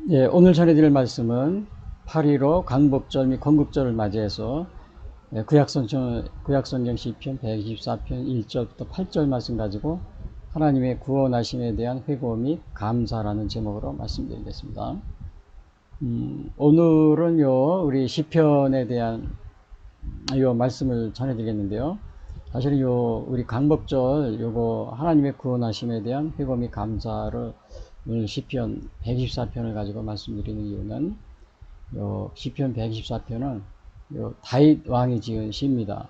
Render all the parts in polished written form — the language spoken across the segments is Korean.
예, 오늘 전해드릴 말씀은 8.15 광복절 및 건국절을 맞이해서 구약성경 시편 124편 1절부터 8절 말씀 가지고 하나님의 구원하심에 대한 회고 및 감사라는 제목으로 말씀드리겠습니다. 오늘은 우리 시편에 대한 말씀을 전해드리겠는데요. 사실은 우리 광복절 요거 하나님의 구원하심에 대한 회고 및 감사를 오늘 시편 124편을 가지고 말씀드리는 이유는 시편 124편은 다윗 왕이 지은 시입니다.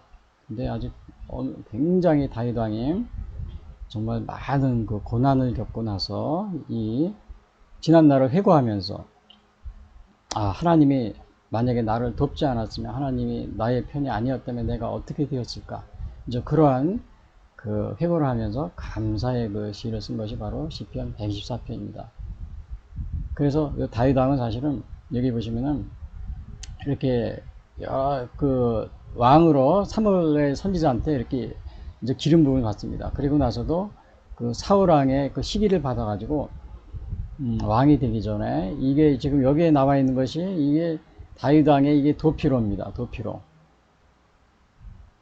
근데 아주 굉장히 다윗 왕이 정말 많은 그 고난을 겪고 나서 이 지난 날을 회고하면서 하나님이 만약에 나를 돕지 않았으면, 하나님이 나의 편이 아니었다면 내가 어떻게 되었을까, 이제 그러한 그 회고를 하면서 감사의 그 시를 쓴 것이 바로 시편 124편입니다. 그래서 다윗 왕은 사실은 여기 보시면은 이렇게 그 왕으로 사무엘 선지자한테 이렇게 이제 기름 부음을 받습니다. 그리고 나서도 그 사울 왕의 그 시기를 받아가지고 왕이 되기 전에, 이게 지금 여기에 나와 있는 것이 이게 다윗 왕의 이게 도피로입니다. 도피로.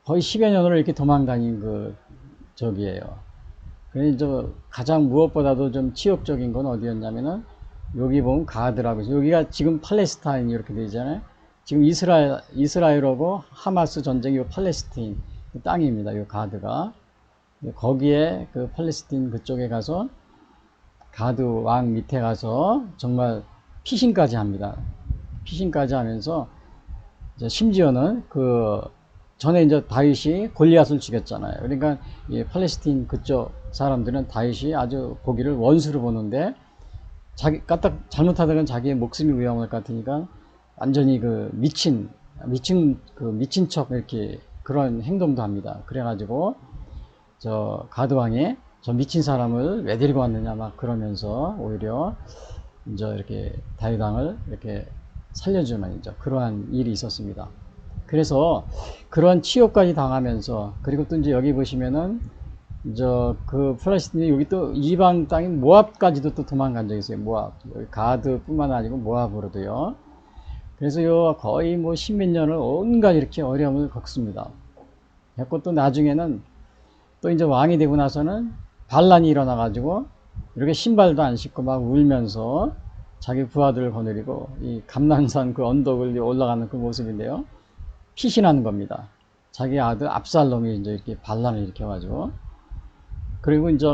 거의 10여 년을 이렇게 도망다닌 저기에요. 그래서 가장 무엇보다도 좀 치욕적인 건 어디였냐면은, 여기 보면 가드라고, 여기가 지금 팔레스타인이 이렇게 되잖아요. 지금 이스라엘하고 하마스 전쟁이 팔레스타인 그 땅입니다. 이 가드가. 거기에 그 팔레스타인 그쪽에 가서 가드 왕 밑에 가서 정말 피신까지 합니다. 피신까지 하면서 심지어는 전에 이제 다윗이 골리앗을 죽였잖아요. 그러니까 이 팔레스타인 그쪽 사람들은 다윗이 아주 보기를 원수로 보는데, 까딱 잘못하다간 자기의 목숨이 위험할 것 같으니까 완전히 미친 척 이렇게 그런 행동도 합니다. 그래가지고 가드왕이 저 미친 사람을 왜 데리고 왔느냐 막 그러면서 오히려 이제 이렇게 다윗 왕을 이렇게 살려주는 이제 그러한 일이 있었습니다. 그래서 그런 치욕까지 당하면서, 그리고 또 이제 여기 보시면은 그 팔레스타인이 여기 또 이방 땅인 모압까지도 또 도망간 적이 있어요. 모압. 여기 가드뿐만 아니고 모압으로도요. 그래서 거의 뭐 십몇 년을 온갖 이렇게 어려움을 겪습니다. 겪고 또 나중에는 또 이제 왕이 되고 나서는 반란이 일어나가지고 이렇게 신발도 안 신고 막 울면서 자기 부하들을 거느리고 이 감난산 그 언덕을 올라가는 그 모습인데요. 피신하는 겁니다. 자기 아들 압살롬이 이제 이렇게 반란을 일으켜가지고. 그리고 이제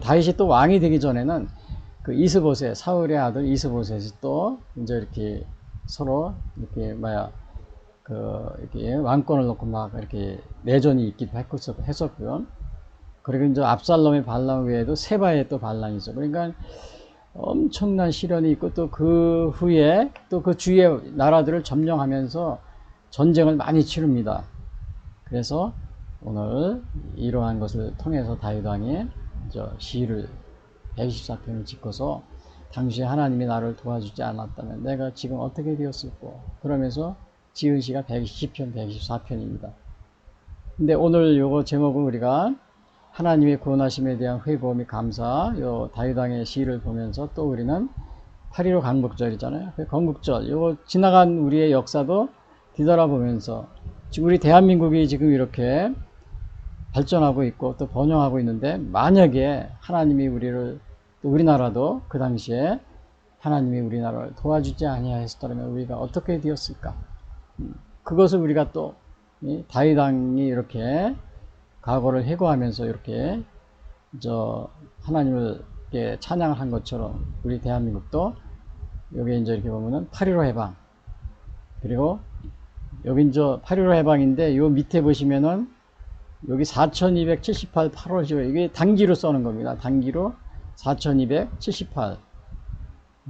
다윗이 또 왕이 되기 전에는 그 이스보셋, 사울의 아들 이스보셋이 또 이제 이렇게 서로 이렇게 이렇게 왕권을 놓고 막 이렇게 내전이 있기도 했었고요. 그리고 이제 압살롬의 반란 외에도 세바의 또 반란이 있어. 그러니까 엄청난 시련이 있고, 또 그 후에 또 그 주위의 나라들을 점령하면서 전쟁을 많이 치릅니다. 그래서 오늘 이러한 것을 통해서 다윗 왕이 시를 124편을 짓고서, 당시에 하나님이 나를 도와주지 않았다면 내가 지금 어떻게 되었을까, 그러면서 지은 시가 120편 124편입니다. 근데 오늘 요거 제목은 우리가 하나님의 구원하심에 대한 회고 및 감사, 다윗 왕의 시를 보면서 또 우리는 8.15 광복절이잖아요. 건국절, 요거 지나간 우리의 역사도 뒤돌아보면서, 지금 우리 대한민국이 지금 이렇게 발전하고 있고 또 번영하고 있는데, 만약에 하나님이 또 우리나라도 그 당시에 하나님이 우리나라를 도와주지 아니하였다면 우리가 어떻게 되었을까? 그것을 우리가 또 다윗 왕이 이렇게 과거를 회고하면서 이렇게 하나님을 이렇게 찬양을 한 것처럼, 우리 대한민국도 여기 이제 이렇게 보면은 8.15 해방, 그리고 여기 이제 8.15 해방인데 요 밑에 보시면은 여기 4278 8월 10일, 이게 단기로 써는 겁니다. 단기로 4278.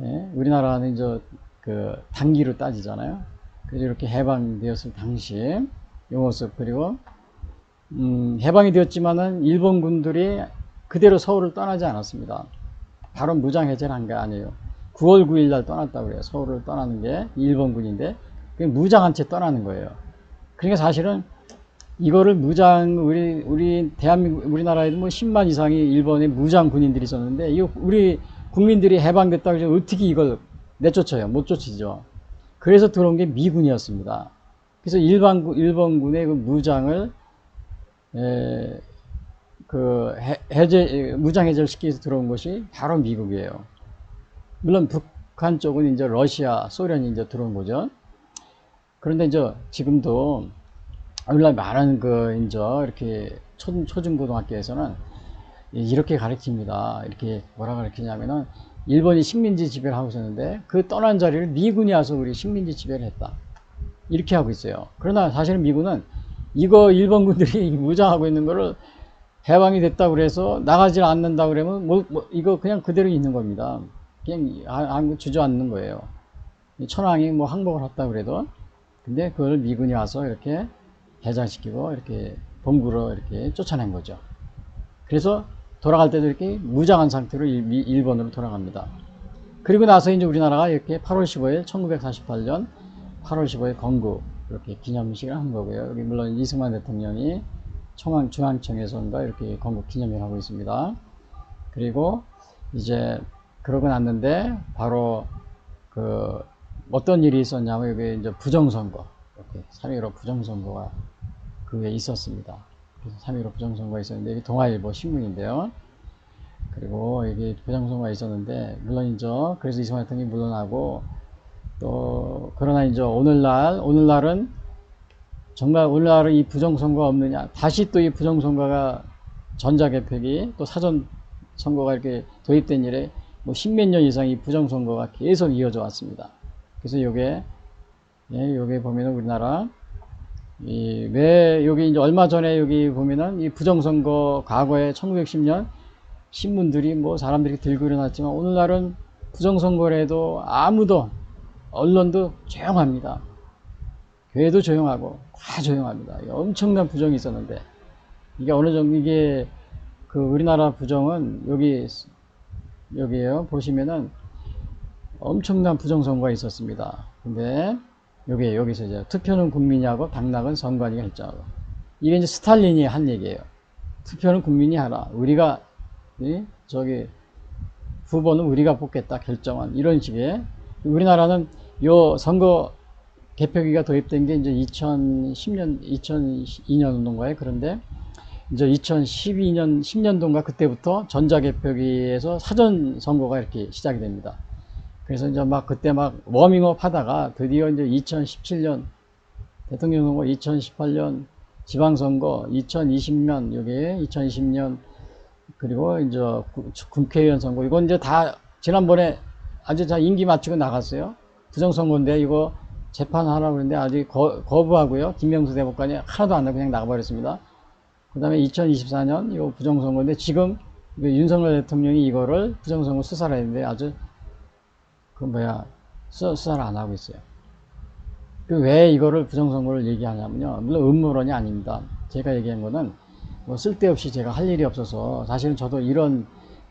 예, 우리나라는 이제 단기로 따지잖아요. 그래서 이렇게 해방되었을 당시 이 모습. 그리고 해방이 되었지만은 일본군들이 그대로 서울을 떠나지 않았습니다. 바로 무장해제를 한 게 아니에요. 9월 9일 날 떠났다고 그래요. 서울을 떠나는 게 일본군인데, 무장한 채 떠나는 거예요. 그러니까 사실은 이거를 우리 대한민국, 우리나라에도 뭐 10만 이상의 일본의 무장 군인들이 있었는데, 우리 국민들이 해방됐다고 해서 어떻게 이걸 내쫓아요. 못 쫓이죠. 그래서 들어온 게 미군이었습니다. 그래서 일본군의 그 무장을 무장 해제를 시키기 위해서 들어온 것이 바로 미국이에요. 물론 북한 쪽은 이제 러시아, 소련이 이제 들어온 거죠. 그런데 이제 지금도 오늘날 많은 이제 이렇게 초중고등학교에서는 이렇게 가르칩니다. 이렇게 뭐라 가르치냐면은 일본이 식민지 지배를 하고 있었는데 그 떠난 자리를 미군이 와서 우리 식민지 지배를 했다. 이렇게 하고 있어요. 그러나 사실은 미군은 이거 일본군들이 무장하고 있는 거를 해방이 됐다고 그래서 나가지 않는다 그러면 이거 그냥 그대로 있는 겁니다. 그냥 주저앉는 거예요. 천황이 뭐 항복을 했다 그래도. 근데 그걸 미군이 와서 이렇게 해장시키고 이렇게 본부로 이렇게 쫓아낸 거죠. 그래서 돌아갈 때도 이렇게 무장한 상태로 일본으로 돌아갑니다. 그리고 나서 이제 우리나라가 이렇게 8월 15일 1948년 8월 15일 건국 이렇게 기념식을 한 거고요. 여기 물론 이승만 대통령이 중앙청에서인가 이렇게 건국 기념회를 하고 있습니다. 그리고 이제 그러고 났는데 바로 어떤 일이 있었냐면 여기 이제 부정선거 이렇게 3.15 부정선거가 그 후에 있었습니다. 그래서 3.15 부정선거가 있었는데 여기 동아일보 신문인데요. 그리고 여기 부정선거가 있었는데 물론 이제 그래서 이승만 대통령이 물러나고 또 그러나 이제 오늘날은 정말 오늘날은 이 부정선거가 없느냐 다시 또 이 부정선거가 전자개표기 또 사전선거가 이렇게 도입된 이래 뭐 십몇 년 이상 이 부정선거가 계속 이어져 왔습니다. 그래서 요게 보면은 우리나라 왜 여기 이제 얼마 전에 여기 보면은 이 부정선거 과거에 1910년 신문들이 뭐 사람들이 들고 일어났지만 오늘날은 부정선거를 해도 아무도 언론도 조용합니다. 교회도 조용하고 다 조용합니다. 엄청난 부정이 있었는데 이게 어느 정도 이게 우리나라 부정은 여기에요. 보시면은 엄청난 부정선거가 있었습니다. 근데 여기서 이제 투표는 국민이 하고 당락은 선관위가 결정하고 이게 이제 스탈린이 한 얘기예요. 투표는 국민이 하라. 우리가 후보는 우리가 뽑겠다 결정한 이런 식의 우리나라는 요 선거 개표기가 도입된 게 이제 2002년도인가요? 그런데 이제 2012년 10년도인가 그때부터 전자개표기에서 사전선거가 이렇게 시작이 됩니다. 그래서 이제 그때 워밍업 하다가 드디어 이제 2017년 대통령 선거, 2018년 지방선거, 2020년, 여기에 2020년, 그리고 이제 국회의원 선거, 이건 이제 다 지난번에 아주 다 임기 마치고 나갔어요. 부정선거인데 이거 재판하라고 그랬는데 아직 거부하고요. 김명수 대법관이 하나도 안 하고 그냥 나가버렸습니다. 그 다음에 2024년 이거 부정선거인데 지금 윤석열 대통령이 이거를 부정선거 수사를 했는데 아주 수사를 안 하고 있어요. 왜 이거를 부정선거를 얘기하냐면요. 물론 음모론이 아닙니다. 제가 얘기한 거는 쓸데없이 제가 할 일이 없어서 사실은 저도 이런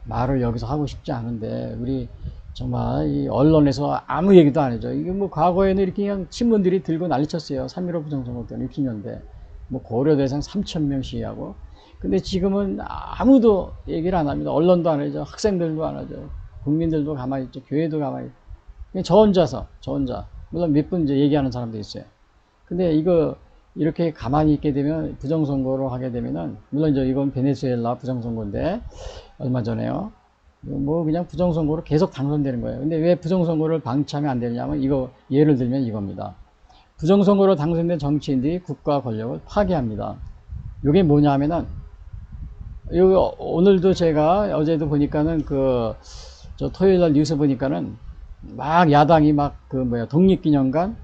말을 여기서 하고 싶지 않은데 우리 정말 이 언론에서 아무 얘기도 안 해줘. 이게 과거에는 이렇게 그냥 신문들이 들고 난리쳤어요. 3.15 부정선거 때는 기념대 고려 대상 3,000명 시위하고. 근데 지금은 아무도 얘기를 안 합니다. 언론도 안 하죠. 학생들도 안 하죠. 국민들도 가만히 있죠. 교회도 가만히 있죠. 그냥 저 혼자. 물론 몇 분 이제 얘기하는 사람도 있어요. 근데 이렇게 가만히 있게 되면 부정선거로 하게 되면은 물론 이제 이건 베네수엘라 부정선거인데 얼마 전에요. 그냥 부정선거로 계속 당선되는 거예요. 근데 왜 부정선거를 방치하면 안 되냐면 예를 들면 이겁니다. 부정선거로 당선된 정치인들이 국가 권력을 파괴합니다. 이게 뭐냐 하면은 오늘도 제가 어제도 보니까는 저 토요일날 뉴스 보니까는 야당이 독립기념관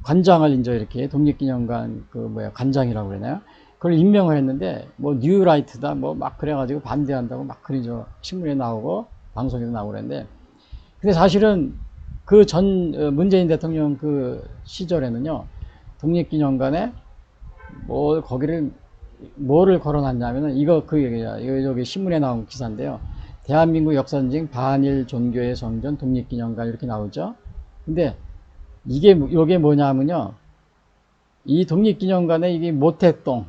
관장을 이제 이렇게 독립기념관 관장이라고 그러나요? 그걸 임명을 했는데 뉴라이트다 그래가지고 반대한다고 그러죠. 신문에 나오고 방송에도 나오고 그랬는데 근데 사실은 문재인 대통령 시절에는요 독립기념관에 거기를 뭐를 걸어놨냐면은 여기 신문에 나온 기사인데요. 대한민국 역사전쟁 반일 종교의 성전 독립기념관 이렇게 나오죠. 근데 요게 뭐냐면요. 이 독립기념관에 이게 모태동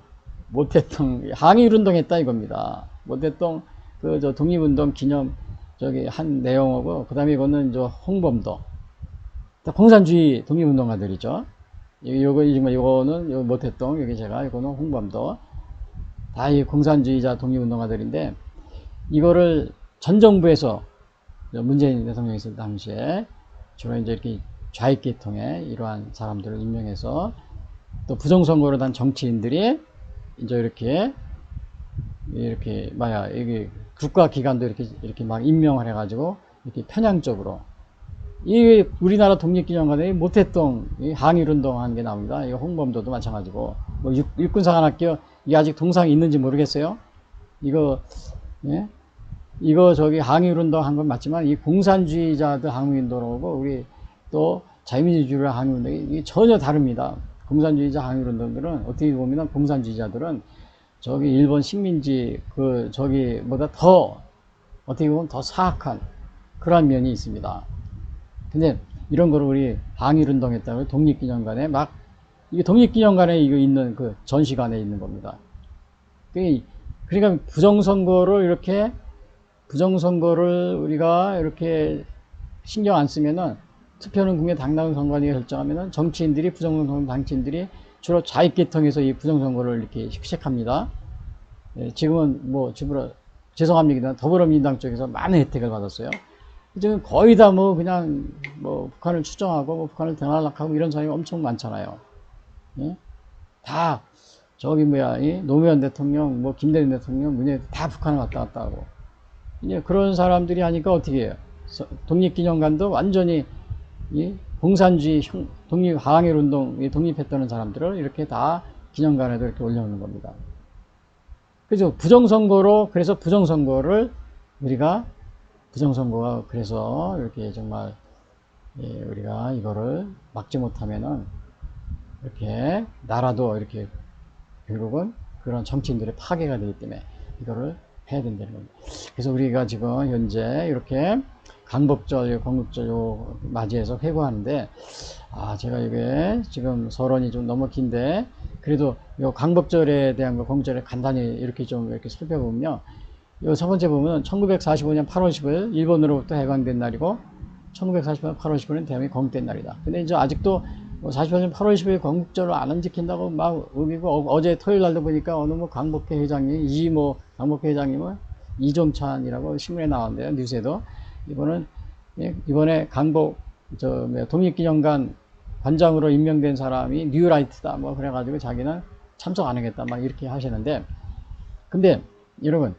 항일운동 했다 이겁니다. 모태동 독립운동 기념 저기 한 내용하고, 그 다음에 이거는 저 홍범도. 공산주의 독립운동가들이죠. 요거는 요 모태동, 여기 제가, 이거는 홍범도. 다 이 공산주의자 독립운동가들인데, 이거를 전 정부에서 문재인 대통령이 있을 당시에 주로 이제 이렇게 좌익계통의 이러한 사람들을 임명해서 또 부정선거로 단 정치인들이 이제 이렇게 이게 국가기관도 이렇게 막 임명을 해가지고 이렇게 편향적으로 이 우리나라 독립기념관에 모태동 항일운동 하는 게 나옵니다. 이 홍범도도 마찬가지고 뭐 육군사관학교 이게 아직 동상이 있는지 모르겠어요. 이거 예? 이거 저기 항일운동 한 건 맞지만 이 공산주의자들 항일운동하고 우리 또 자유민주주의 항일운동이 전혀 다릅니다. 공산주의자 항일운동들은 어떻게 보면 공산주의자들은 저기 일본 식민지 그 저기 보다 더 어떻게 보면 더 사악한 그러한 면이 있습니다. 근데 이런 거를 우리 항일운동했다고 독립기념관에 막 이게 독립기념관에 이거 있는 그 전시관에 있는 겁니다. 그러니까 부정선거를 우리가 이렇게 신경 안 쓰면은 투표는 국내 당당 선관위가 결정하면은 정치인들이 부정선거 정치인들이 주로 좌익계통에서 이 부정선거를 이렇게 식색합니다. 예, 지금은 뭐 죄송합니다. 더불어민주당 쪽에서 많은 혜택을 받았어요. 지금 거의 다 뭐 그냥 뭐 북한을 추정하고 뭐 북한을 대날락하고 이런 사람이 엄청 많잖아요. 예? 다 저기 이 노무현 대통령, 뭐 김대중 대통령, 문재인 다 북한을 왔다 갔다 하고 이제 그런 사람들이 하니까 어떻게 해요? 독립기념관도 완전히 이 공산주의 독립항일운동 독립했다는 사람들을 이렇게 다 기념관에도 이렇게 올려놓는 겁니다. 그래서 그래서 부정선거가 그래서 이렇게 정말 우리가 이거를 막지 못하면은 이렇게 나라도 이렇게 결국은 그런 정치인들의 파괴가 되기 때문에 이거를 해야 된다는 겁니다. 그래서 우리가 지금 현재 이렇게 광복절, 건국절 맞이해서 회고하는데, 제가 이게 지금 서론이 좀 너무 긴데, 그래도 요 광복절에 대한 거, 건국절에 간단히 이렇게 좀 이렇게 살펴보면요. 요 첫 번째 보면 1945년 8월 10일 일본으로부터 해방된 날이고, 1945년 8월 10일은 대한민국이 건국된 날이다. 근데 이제 아직도 48년 8월 10일 건국절을 안 지킨다고 막 우기고, 어제 토요일 날도 보니까 어느 뭐 광복회 회장님, 광복회 회장님은 이종찬이라고 신문에 나왔는데요. 뉴스에도. 이번에 독립기념관 관장으로 임명된 사람이 뉴라이트다. 뭐 그래가지고 자기는 참석 안 하겠다. 막 이렇게 하시는데. 근데 여러분,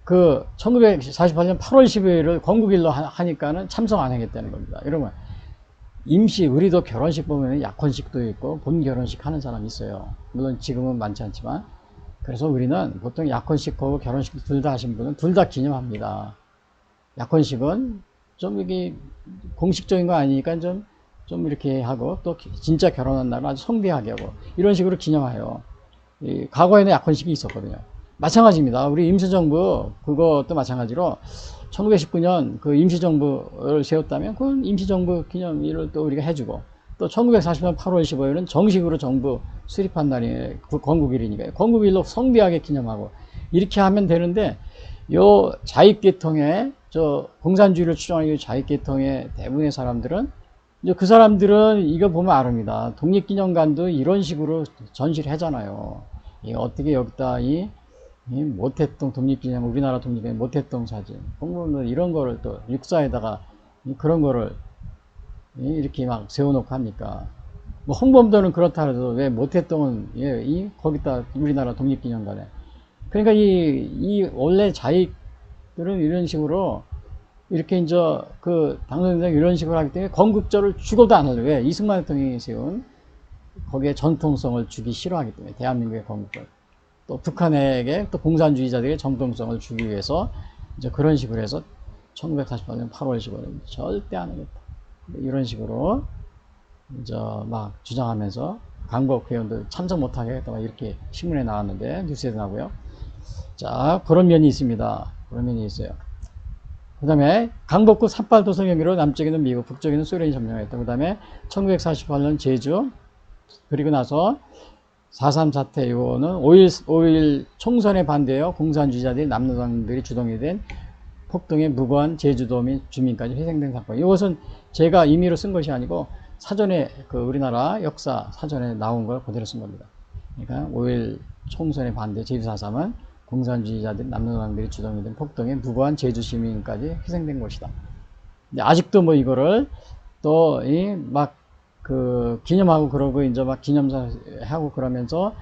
그 1948년 8월 10일을 건국일로 하니까는 참석 안 하겠다는 겁니다. 여러분, 우리도 결혼식 보면 약혼식도 있고 본 결혼식 하는 사람이 있어요. 물론 지금은 많지 않지만. 그래서 우리는 보통 약혼식하고 결혼식 둘 다 하신 분은 둘 다 기념합니다. 약혼식은 좀 이게 공식적인 거 아니니까 좀 이렇게 하고, 또 진짜 결혼한 날은 아주 성대하게 하고 이런 식으로 기념해요. 과거에는 약혼식이 있었거든요. 마찬가지입니다. 우리 임시정부 그것도 마찬가지로 1919년 그 임시정부를 세웠다면 그 임시정부 기념일을 또 우리가 해주고, 또 1940년 8월 15일은 정식으로 정부 수립한 날이 건국일이니까요. 건국일로 성대하게 기념하고 이렇게 하면 되는데, 요 좌익계통의 공산주의를 추종하는 좌익계통의 대부분의 사람들은 이제 그 사람들은 이거 보면 아릅니다. 독립기념관도 이런 식으로 전시를 하잖아요. 어떻게 여기다 이 모태동 독립기념관, 우리나라 독립기념관 모태동 사진, 이런 거를 또 육사에다가 그런 거를 이렇게 막 세워놓고 합니까? 뭐 홍범도는 그렇다 해도 왜 모태동은 거기다 우리나라 독립기념관에. 그러니까 원래 자익들은 이런 식으로 이렇게 이제 당선인들이 이런 식으로 하기 때문에 건국절을 죽어도 안 하려고. 왜? 이승만 대통령이 세운 거기에 전통성을 주기 싫어하기 때문에, 대한민국의 건국절. 또 북한에게 또 공산주의자들의 정통성을 주기 위해서 이제 그런 식으로 해서 1948년 8월 15일 절대 안 하겠다. 이런 식으로 이제 막 주장하면서 광복회원들 참석 못하게 하겠다. 막 이렇게 신문에 나왔는데, 뉴스에도 나오고요. 자, 그런 면이 있습니다. 그런 면이 있어요. 그 다음에 강북구 삿발도성 경기로 남쪽에는 미국, 북쪽에는 소련이 점령했다. 그 다음에 1948년 제주, 그리고 나서 4.3 사태 이거는 5.1 총선에 반대해요. 공산주의자들이 남노당들이 주동이 된 폭동에 무고한 제주도민 주민까지 희생된 사건. 이것은 제가 임의로 쓴 것이 아니고 사전에 그 우리나라 역사 사전에 나온 걸 그대로 쓴 겁니다. 그러니까 5.1 총선에 반대 제주 4.3은 공산주의자들, 남로당들이 주동이 된 폭동에 무고한 제주 시민까지 희생된 것이다. 아직도 뭐 이거를 또 막 그 기념하고 그러고 이제 막 기념사 하고 그러면서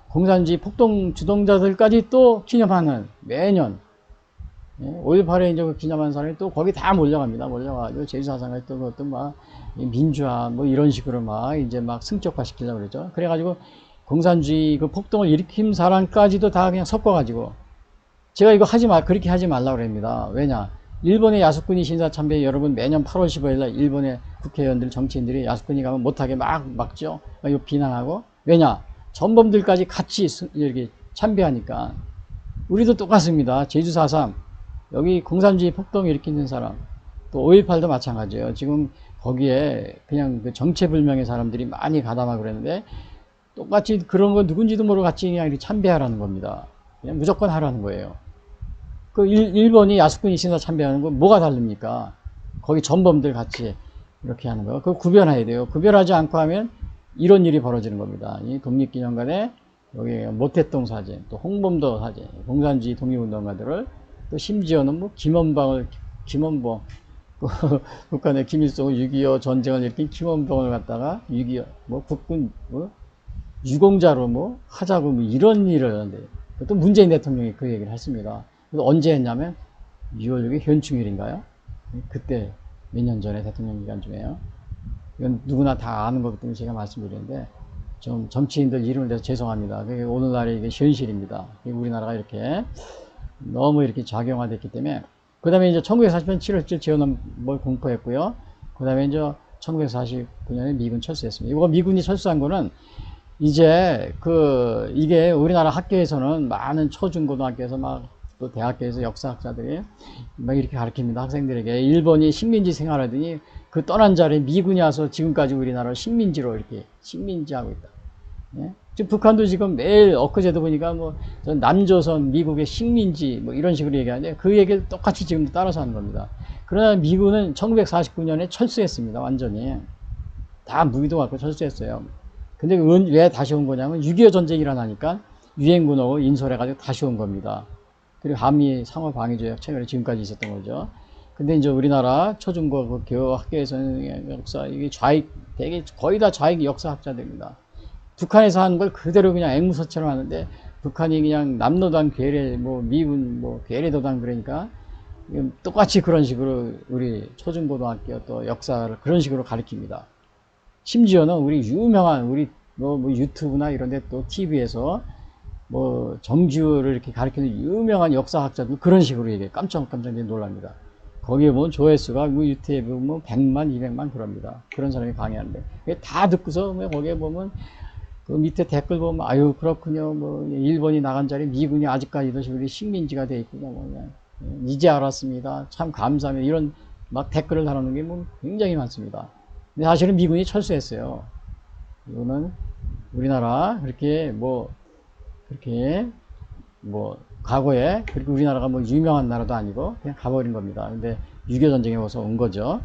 공산주의 폭동 주동자들까지 또 기념하는 매년 5.18에 이제 기념하는 사람이 또 거기 다 몰려갑니다. 몰려가지고 제주사상을 또 그것도 막 민주화 뭐 이런 식으로 막 이제 막 승격화 시키려고 그러죠. 그래가지고 공산주의 그 폭동을 일으킨 사람까지도 다 그냥 섞어가지고 제가 이거 그렇게 하지 말라고 그럽니다. 왜냐? 일본의 야수꾼이 신사참배 여러분 매년 8월 15일 날 일본의 국회의원들 정치인들이 야수꾼이 가면 못하게 막 막죠. 이거 비난하고. 왜냐? 전범들까지 같이 이렇게 참배하니까. 우리도 똑같습니다. 제주 4.3 여기 공산주의 폭동 일으키는 사람 또 5.18도 마찬가지예요. 지금 거기에 그냥 그 정체불명의 사람들이 많이 가담하고 그랬는데 똑같이 그런 거 누군지도 모르고 같이 그냥 이렇게 참배하라는 겁니다. 그냥 무조건 하라는 거예요. 그 일본이 야수꾼이 신사 참배하는 거 뭐가 다릅니까? 거기 전범들 같이 이렇게 하는 거. 그거 구별해야 돼요. 구별하지 않고 하면 이런 일이 벌어지는 겁니다. 이 독립기념관에 여기 모태동 사진, 또 홍범도 사진, 공산주의 독립운동가들을 또 심지어는 뭐 김원봉 북한의 김일성은 6.25 전쟁을 일으킨 김원봉을 갖다가 6.25 뭐 국군 뭐 유공자로 뭐 하자고 뭐 이런 일을 하는데 또 문재인 대통령이 그 얘기를 했습니다. 그래서 언제 했냐면 6월 6일 현충일인가요? 그때 몇 년 전에 대통령 기간 중에요. 이건 누구나 다 아는 거기 때문에 제가 말씀드리는데 좀 정치인들 이름을 대서 죄송합니다. 그게 오늘날의 이게 현실입니다. 우리나라가 이렇게 너무 이렇게 작용화됐기 때문에 그 다음에 이제 1940년 7월 7일 재헌을 공포했고요. 그 다음에 이제 1949년에 미군 철수했습니다. 이거 미군이 철수한 거는 이제 이게 우리나라 학교에서는 많은 초중고등학교에서 막 또 대학교에서 역사학자들이 막 이렇게 가르칩니다. 학생들에게 일본이 식민지 생활하더니 그 떠난 자리에 미군이 와서 지금까지 우리나라를 식민지로 이렇게 식민지하고 있다. 예? 지금 북한도 지금 매일 엊그제도 보니까 뭐 남조선 미국의 식민지 뭐 이런 식으로 얘기하는데 그 얘기를 똑같이 지금도 따라서 하는 겁니다. 그러나 미군은 1949년에 철수했습니다. 완전히 다 무기도 갖고 철수했어요. 근데 왜 다시 온 거냐면 6.25 전쟁이 일어나니까 유엔군 오고 인솔해가지고 다시 온 겁니다. 그리고 한미 상호방위조약 최근에 지금까지 있었던 거죠. 근데 이제 우리나라 초중고 그 교학교에서는 역사 이게 되게 거의 다 좌익 역사학자들입니다. 북한에서 하는 걸 그대로 그냥 앵무새처럼 하는데 북한이 그냥 남로당 괴뢰 뭐 미군 뭐 괴뢰도당 그러니까 똑같이 그런 식으로 우리 초중고등학교 또 역사를 그런 식으로 가르칩니다. 심지어는 우리 유명한 우리 뭐 유튜브나 이런데 또 TV에서 뭐 정주를 이렇게 가르치는 유명한 역사학자들 그런 식으로 얘기해 깜짝깜짝 놀랍니다. 거기에 보면 조회수가 뭐 유튜브에 뭐 100만, 200만 그럽니다. 그런 사람이 강의하는데 다 듣고서 거기에 보면 그 밑에 댓글 보면 아유 그렇군요. 뭐 일본이 나간 자리 미군이 아직까지도 우리 식민지가 돼 있군요. 뭐 그냥 이제 알았습니다. 참 감사합니다. 이런 막 댓글을 달아놓는 게 뭐 굉장히 많습니다. 근데 사실은 미군이 철수했어요. 이거는 우리나라 그렇게 과거에 그렇게 우리나라가 뭐 유명한 나라도 아니고 그냥 가버린 겁니다. 근데 6.25 전쟁에 와서 온 거죠.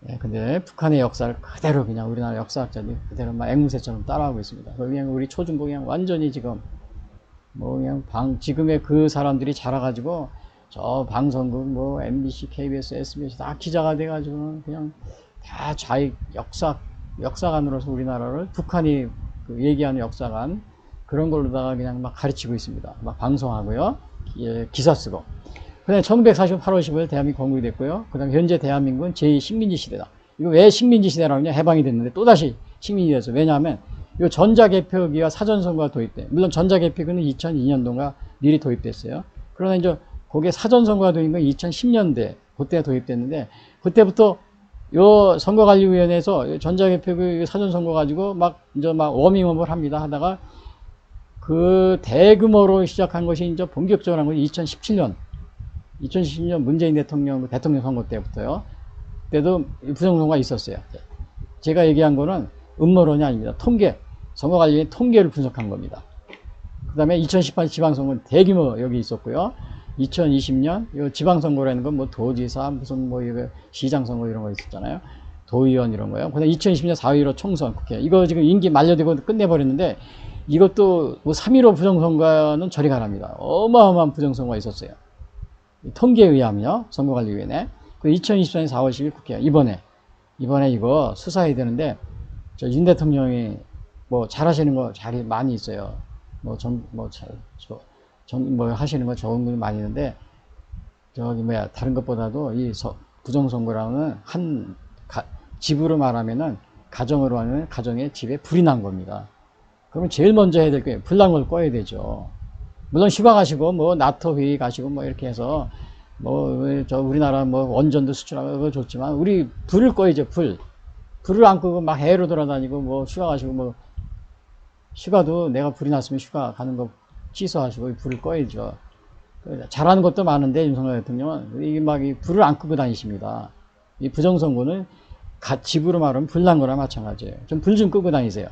예, 근데 북한의 역사를 그대로 그냥 우리나라 역사학자들이 그대로 막 앵무새처럼 따라하고 있습니다. 그냥 우리 초중고 그냥 완전히 지금 그냥 지금의 그 사람들이 자라가지고 저 방송국 뭐 MBC, KBS, SBS 다 기자가 돼가지고 그냥 다 좌익 역사관으로서 우리나라를 북한이 얘기하는 역사관 그런 걸로다가 그냥 막 가르치고 있습니다. 막 방송하고요. 예, 기사 쓰고. 그 다음에 1948년 8월 15일 대한민국 건국이 됐고요. 그 다음에 현재 대한민국은 제2식민지 시대다. 이거 왜 식민지 시대라고 하냐? 해방이 됐는데 또다시 식민지 됐어. 왜냐하면 이 전자개표기가 사전선거가 도입돼. 물론 전자개표기는 2002년도가 미리 도입됐어요. 그러나 이제 거기에 사전선거가 도입된 건 2010년대 그때 도입됐는데 그때부터 요 선거관리위원회에서 전자개표기 사전선거 가지고 이제 워밍업을 합니다. 하다가 그 대규모로 시작한 것이 이제 본격적으로 한 것이 2017년 문재인 대통령 선거 때부터요. 그때도 부정선거가 있었어요. 제가 얘기한 거는 음모론이 아닙니다. 선거관리위원회 통계를 분석한 겁니다. 그 다음에 2018 지방선거는 대규모 여기 있었고요. 2020년 요 지방선거라는 건 뭐 도지사 무슨 뭐 이거 시장선거 이런 거 있었잖아요. 도의원 이런 거요. 그다음 2020년 4.15 총선 국회 이거 지금 임기 만료되고 끝내버렸는데 이것도 뭐 3.15 부정선거는 저리 가랍니다. 어마어마한 부정선거가 있었어요. 통계에 의하면요. 선거관리위원회. 그 2024년 4월 10일 국회 이번에 이거 수사해야 되는데 저 윤 대통령이 뭐 잘하시는 거 잘이 많이 있어요. 뭐 하시는 거 좋은 거 많이 있는데 저기 뭐야 다른 것보다도 이 부정선거라는 집으로 말하면은 가정으로 하면 가정에 집에 불이 난 겁니다. 그러면 제일 먼저 해야 될 게 불난 걸 꺼야 되죠. 물론 휴가 가시고 뭐 나토 회의 가시고 뭐 이렇게 해서 뭐 저 우리나라 뭐 원전도 수출하고 그거 좋지만 우리 불을 꺼야죠. 불을 안 끄고 막 해외로 돌아다니고 뭐 휴가 가시고 뭐 휴가도 내가 불이 났으면 휴가 가는 거 취소하시고 불을 꺼야죠. 잘하는 것도 많은데 윤석열 대통령은 이게 막 이 불을 안 끄고 다니십니다. 이 부정선거는 집으로 말하면 불난 거나 마찬가지예요. 좀 불 좀 끄고 다니세요.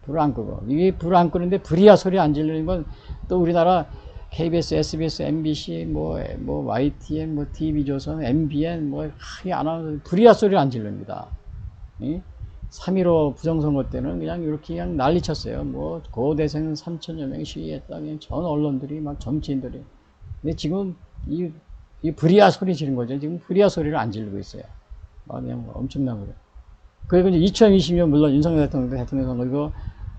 불을 안 끄고. 이게 불을 안 끄는데 불이야 소리 안 지르는 건 또 우리나라 KBS, SBS, MBC, 뭐 YTN, 뭐 TV조선, MBN, 뭐 하게 안 하는 불이야 소리를 안 지릅니다. 3.15 부정선거 때는 그냥 이렇게 그냥 난리 쳤어요. 뭐 고대생 3천여 명이 시위했다. 그냥 전 언론들이 막 정치인들이. 근데 지금 이 불이야 소리 지른 거죠. 지금 불이야 소리를 안 지르고 있어요. 그냥 엄청난 거예요. 그리고 이제 2020년 물론 윤석열 대통령 선거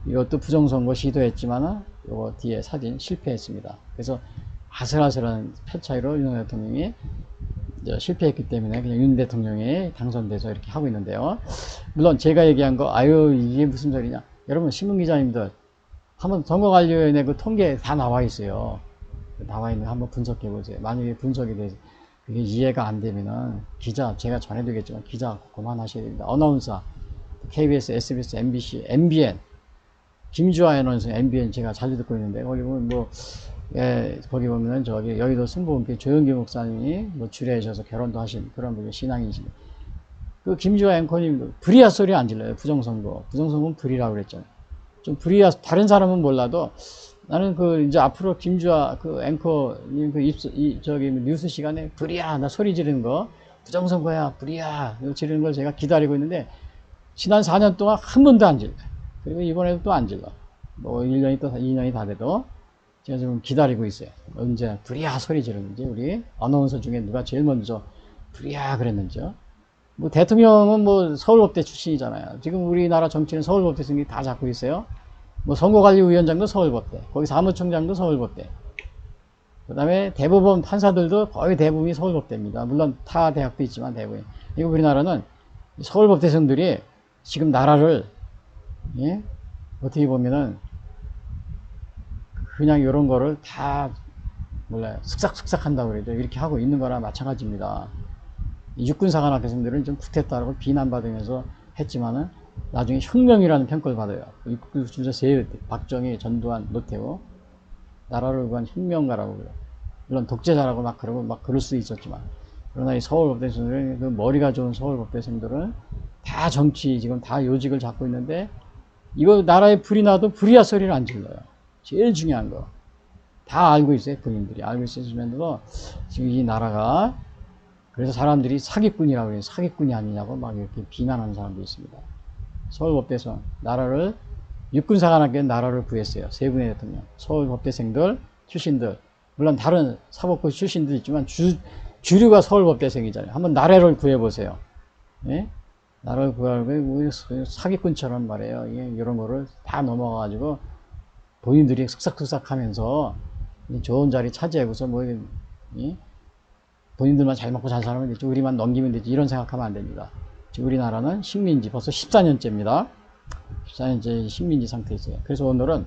이것도 부정선거 시도했지만은 요거 뒤에 사진 실패했습니다. 그래서 아슬아슬한 표 차이로 윤석열 대통령이 실패했기 때문에 그냥 윤 대통령이 당선돼서 이렇게 하고 있는데요. 물론 제가 얘기한 거 아유 이게 무슨 소리냐. 여러분 신문기자님들 한번 선거관리위원회 그 통계 다 나와 있어요. 나와 있는 한번 분석해 보세요. 만약에 분석이 돼서 그게 이해가 안 되면은 기자 제가 전해드리겠지만 기자 그만하셔야 됩니다. 어나운서 KBS, SBS, MBC, MBN 김주아 아나운서 MBN 제가 자주 듣고 있는데 거기 보면 거기 보면은 저기 여의도 순복음교회 조영기 목사님이 뭐 주례하셔서 결혼도 하신 그런 분이 신앙이신 그 김주아 앵커님 불이야 소리 안 질러요. 부정선거는 불이라고 그랬잖아요. 좀 불이야 다른 사람은 몰라도 나는 그 이제 앞으로 김주아 그 앵커님 저기 뉴스 시간에 불이야 나 소리 지르는 거 부정선거야 불이야 이거 지르는 걸 제가 기다리고 있는데 지난 4년 동안 한 번도 안 질러요. 그리고 이번에도 또 안 질러. 뭐 1년이 또 2년이 다 돼도 제가 지금 기다리고 있어요. 언제 불이야 소리 지르는지 우리 아나운서 중에 누가 제일 먼저 불이야 그랬는지요. 뭐 대통령은 뭐 서울법대 출신이잖아요. 지금 우리나라 정치는 서울법대 생기 다 잡고 있어요. 뭐 선거관리위원장도 서울법대, 거기 사무총장도 서울법대. 그 다음에 대법원 판사들도 거의 대부분이 서울법대입니다. 물론 타 대학도 있지만 대부분. 이거 우리나라는 서울법대생들이 지금 나라를 어떻게 보면은 그냥 이런 거를 다 몰라요. 슥싹슥싹 한다고 그러죠. 이렇게 하고 있는 거나 마찬가지입니다. 육군사관학 교수님들은 좀 굿했다고 비난받으면서 했지만은 나중에 혁명이라는 평가를 받아요. 육군사 세 박정희, 전두환, 노태우 나라를 구한 혁명가라고 그래요. 물론 독재자라고 막 그러고 막 그럴 수도 있었지만 그러나 이 서울법대생들은 그 머리가 좋은 서울법대생들은 다 정치 지금 다 요직을 잡고 있는데 이거 나라에 불이 나도 불이야 소리를 안 질러요. 제일 중요한 거. 다 알고 있어요. 군인들이 알고 있으면서도 지금 이 나라가 그래서 사람들이 사기꾼이라고 해요. 사기꾼이 아니냐고 막 이렇게 비난하는 사람도 있습니다. 서울법대에서 나라를 육군사관학교에 나라를 구했어요. 세 분의 대통령. 서울법대생들 출신들 물론 다른 사법고 출신도 있지만 주류가 서울법대생이잖아요. 한번 나라를 구해보세요. 예? 나라를 구하고 사기꾼처럼 말해요. 이런 거를 다 넘어가가지고 본인들이 슥싹슥싹 하면서 좋은 자리 차지하고서 뭐 본인들만 잘 먹고 잘 살면 되지 우리만 넘기면 되지 이런 생각하면 안 됩니다. 지금 우리나라는 식민지 벌써 14년째입니다. 14년째 식민지 상태에 있어요. 그래서 오늘은